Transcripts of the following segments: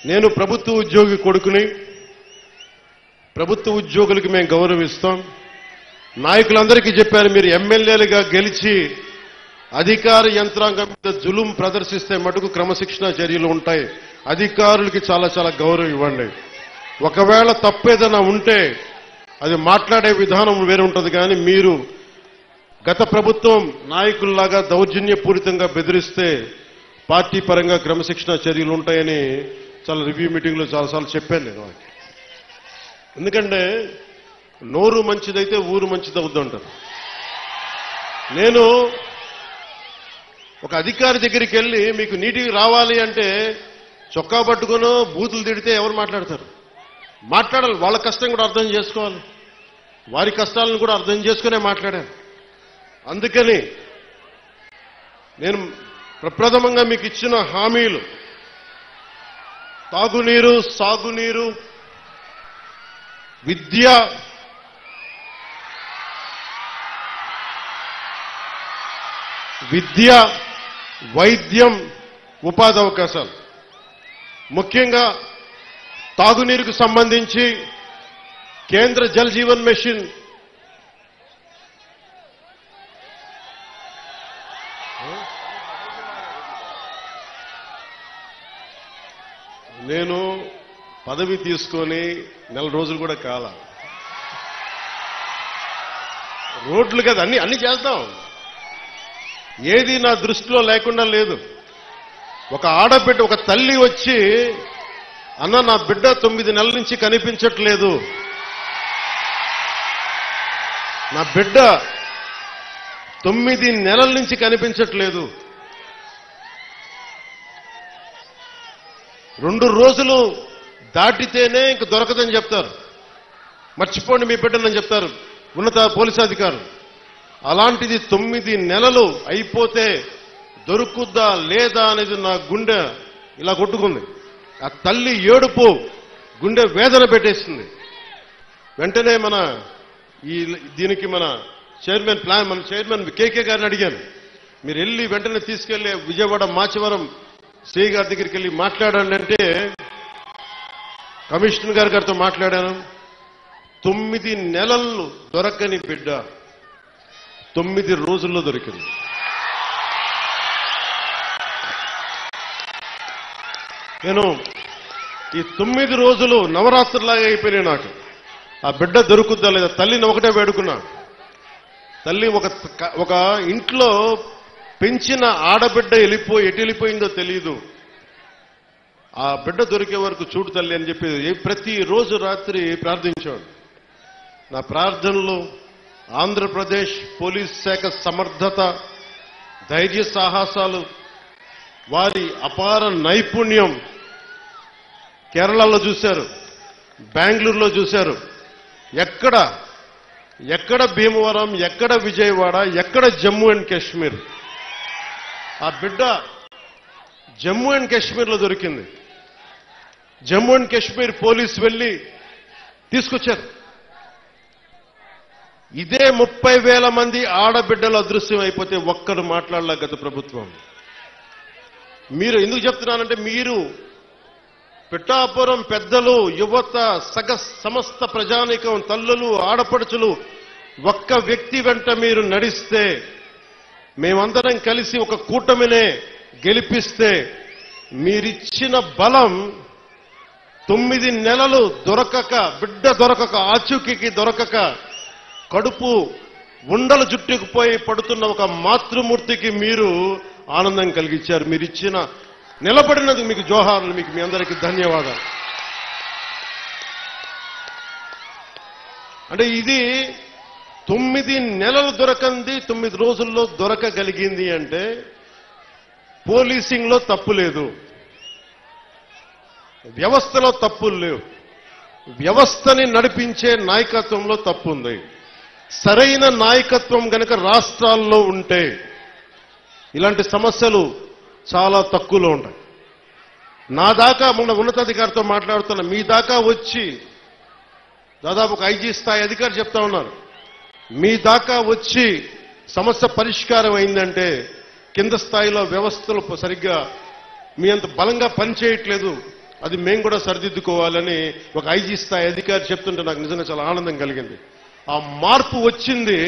నేను ప్రభుత్వ ఉద్యోగి కొడుకుని. ప్రభుత్వ ఉద్యోగులకి మేము గౌరవిస్తాం. నాయకులందరికీ చెప్పారు, మీరు ఎమ్మెల్యేలుగా గెలిచి అధికార యంత్రాంగం మీద జులుం ప్రదర్శిస్తే మటుకు క్రమశిక్షణ చర్యలు ఉంటాయి. అధికారులకి చాలా చాలా గౌరవం ఇవ్వండి. ఒకవేళ తప్పేదైనా ఉంటే అది మాట్లాడే విధానం వేరే ఉంటుంది. కానీ మీరు గత ప్రభుత్వం నాయకుల్లాగా దౌర్జన్యపూరితంగా బెదిరిస్తే పార్టీ పరంగా క్రమశిక్షణ చర్యలు ఉంటాయని చాలా రివ్యూ మీటింగ్లో చాలాసార్లు చెప్పాను నేను. ఎందుకంటే నోరు మంచిదైతే ఊరు మంచిది అవుతుంటారు. నేను ఒక అధికారి దగ్గరికి వెళ్ళి మీకు నీటికి రావాలి అంటే చొక్కా పట్టుకునో బూతులు తిడితే ఎవరు మాట్లాడతారు? మాట్లాడాలి. వాళ్ళ కష్టం కూడా అర్థం చేసుకోవాలి. వారి కష్టాలను కూడా అర్థం చేసుకునే మాట్లాడాను. అందుకని నేను ప్రప్రథమంగా మీకు ఇచ్చిన హామీలు తాగునీరు, సాగునీరు, విద్య, వైద్యం, ఉపాధి అవకాశాలు. ముఖ్యంగా తాగునీరుకు సంబంధించి కేంద్ర జల్ జీవన్ మిషన్ నేను పదవి తీసుకొని 4 రోజులు కూడా కాల. రోడ్లు కదా అన్ని చేస్తాం. ఏది నా దృష్టిలో లేకుండా లేదు. ఒక ఆడబిడ్డ, ఒక తల్లి వచ్చి అన్న నా బిడ్డ 9 నెలల నుంచి కనిపించట్లేదు, నా బిడ్డ 9 నెలల నుంచి కనిపించట్లేదు, 2 రోజులు దాటితేనే ఇంక దొరకదని చెప్తారు. మర్చిపోండి మీ బిడ్డనని చెప్తారు ఉన్నత పోలీసు అధికారులు. అలాంటిది 9 నెలలు అయిపోతే దొరుకుద్దా లేదా అనేది నా గుండె ఇలా కొట్టుకుంది. ఆ తల్లి ఏడుపు గుండె వేదన పెట్టేసింది. వెంటనే దీనికి మన చైర్మన్ కేకే గారిని అడిగాను, మీరు వెళ్ళి వెంటనే తీసుకెళ్లి విజయవాడ మాచవరం సిఐ గారి దగ్గరికి వెళ్ళి మాట్లాడండి అంటే కమిషనర్ గారితో మాట్లాడాను. 9 నెలలు దొరకని బిడ్డ 9 రోజుల్లో దొరికింది. నేను ఈ 9 రోజులు నవరాత్రులాగా అయిపోయినాయి నాకు. ఆ బిడ్డ దొరుకుద్దా లేదా తల్లిని ఒకటే వేడుకున్నా. తల్లి ఒక ఇంట్లో పెంచిన ఆడబిడ్డ ఎటు వెళ్ళిపోయిందో తెలియదు. ఆ బిడ్డ దొరికే వరకు చూడు తల్లి అని చెప్పి ప్రతిరోజు రాత్రి ప్రార్థించాడు. నా ప్రార్థనలు ఆంధ్రప్రదేశ్ పోలీస్ శాఖ సమర్థత, ధైర్య సాహసాలు, వారి అపార నైపుణ్యం కేరళలో చూశారు, బెంగళూరులో చూశారు. ఎక్కడ భీమవరం, ఎక్కడ విజయవాడ, ఎక్కడ జమ్మూ అండ్ కాశ్మీర్. ఆ బిడ్డ జమ్మూ అండ్ కాశ్మీర్లో దొరికింది. జమ్మూ అండ్ కాశ్మీర్ పోలీసు వెళ్లి తీసుకొచ్చారు. ఇదే 30,000 మంది ఆడబిడ్డలు అదృశ్యం అయిపోతే ఒక్కరు మాట్లాడలే గత ప్రభుత్వం. మీరు ఎందుకు చెప్తున్నానంటే మీరు పిఠాపురం పెద్దలు, యువత, సమస్త ప్రజానీకం, తల్లులు, ఆడపడుచులు ఒక్క వ్యక్తి వెంట మీరు నడిస్తే, మేమందరం కలిసి ఒక కూటమినే గెలిపిస్తే మీరిచ్చిన బలం 9 నెలలు దొరకక, బిడ్డ దొరకక, ఆచూకీకి దొరకక, కడుపు ఉండలు జుట్టుకుపోయి పడుతున్న ఒక మాతృమూర్తికి మీరు ఆనందం కలిగించారు. మీరిచ్చిన నిలబడినందుకు మీకు జోహార్లు, మీకు మీ అందరికీ ధన్యవాదాలు. అంటే ఇది 9 నెలలు దొరకంది 9 రోజుల్లో దొరకగలిగింది అంటే పోలీసింగ్లో తప్పు లేదు, వ్యవస్థలో తప్పులు లేవు, వ్యవస్థని నడిపించే నాయకత్వంలో తప్పు ఉంది. సరైన నాయకత్వం గనక రాష్ట్రాల్లో ఉంటే ఇలాంటి సమస్యలు చాలా తక్కువలో ఉంటాయి. నా దాకా మొన్న ఉన్నతాధికారితో మాట్లాడుతున్నా, మీ దాకా వచ్చి దాదాపు ఒక ఐజీ స్థాయి అధికారి చెప్తా ఉన్నారు, మీ దాకా వచ్చి సమస్య పరిష్కారం అయిందంటే కింద స్థాయిలో వ్యవస్థలు సరిగ్గా మీ అంత బలంగా పనిచేయట్లేదు అది మేము కూడా సరిదిద్దుకోవాలని ఒక ఐజీ స్థాయి అధికారి చెప్తుంటే నాకు నిజంగా చాలా ఆనందం కలిగింది. ఆ మార్పు వచ్చింది.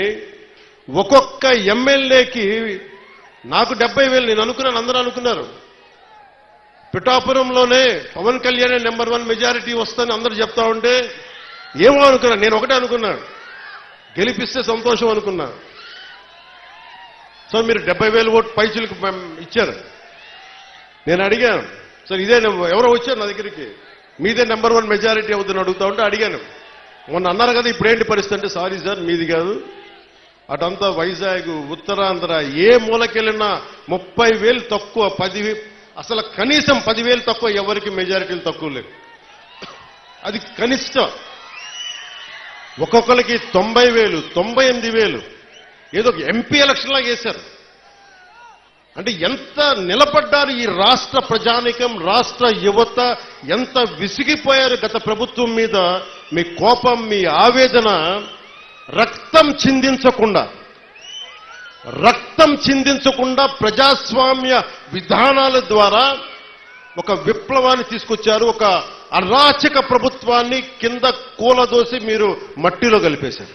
ఒక్కొక్క ఎమ్మెల్యేకి నాకు 70,000 నేను అనుకున్నాను, అందరూ అనుకున్నారు. పిఠాపురంలోనే పవన్ కళ్యాణ్ నెంబర్ 1 మెజారిటీ వస్తుందని అందరూ చెప్తా ఉంటే ఏమో అనుకున్నాను. నేను ఒకటే అనుకున్నాను, గెలిపిస్తే సంతోషం అనుకున్నా. సో మీరు 70,000 ఓటు పైచులకు ఇచ్చారు. నేను అడిగాను, సార్ ఇదే ఎవరో వచ్చారు నా దగ్గరికి, మీదే నెంబర్ 1 మెజారిటీ అవుతుందని అడుగుతా ఉంటే అడిగాను, మొన్న అన్నారు కదా ఇప్పుడేంటి పరిస్థితి అంటే, సారీ సార్ మీది కాదు, అటంతా వైజాగ్ ఉత్తరాంధ్ర ఏ మూలకెళ్ళినా 30,000 తక్కువ, 10,000 అసలు కనీసం 10,000 తక్కువ, ఎవరికి మెజారిటీలు తక్కువ లేవు. అది కనిష్టం. ఒక్కొక్కరికి 90,000, 98,000 ఏదో ఎంపీ ఎలక్షన్ లాగా వేశారు. అంటే ఎంత నిలబడ్డారు ఈ రాష్ట్ర ప్రజానికం, రాష్ట్ర యువత ఎంత విసిగిపోయారు గత ప్రభుత్వం మీద. మీ కోపం, మీ ఆవేదన రక్తం చిందించకుండా ప్రజాస్వామ్య విధానాల ద్వారా ఒక విప్లవాన్ని తీసుకొచ్చారు. ఒక అరాచక ప్రభుత్వాన్ని కింద కూలదోసి మీరు మట్టిలో కలిపేశారు.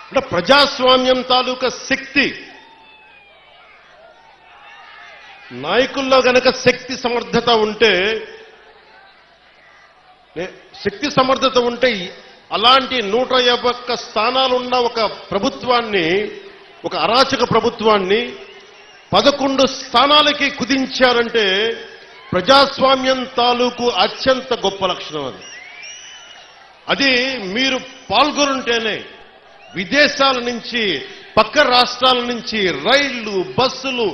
అంటే ప్రజాస్వామ్యం తాలూకా శక్తి, నాయకుల్లో గనక శక్తి సమర్థత ఉంటే అలాంటి 151 స్థానాలున్న ఒక ప్రభుత్వాన్ని, ఒక అరాచక ప్రభుత్వాన్ని 11 స్థానాలకి కుదించారంటే ప్రజాస్వామ్యం తాలూకు అత్యంత గొప్ప లక్షణం అది. అది మీరు పాల్గొనుంటేనే విదేశాల నుంచి, పక్క రాష్ట్రాల నుంచి రైళ్లు, బస్సులు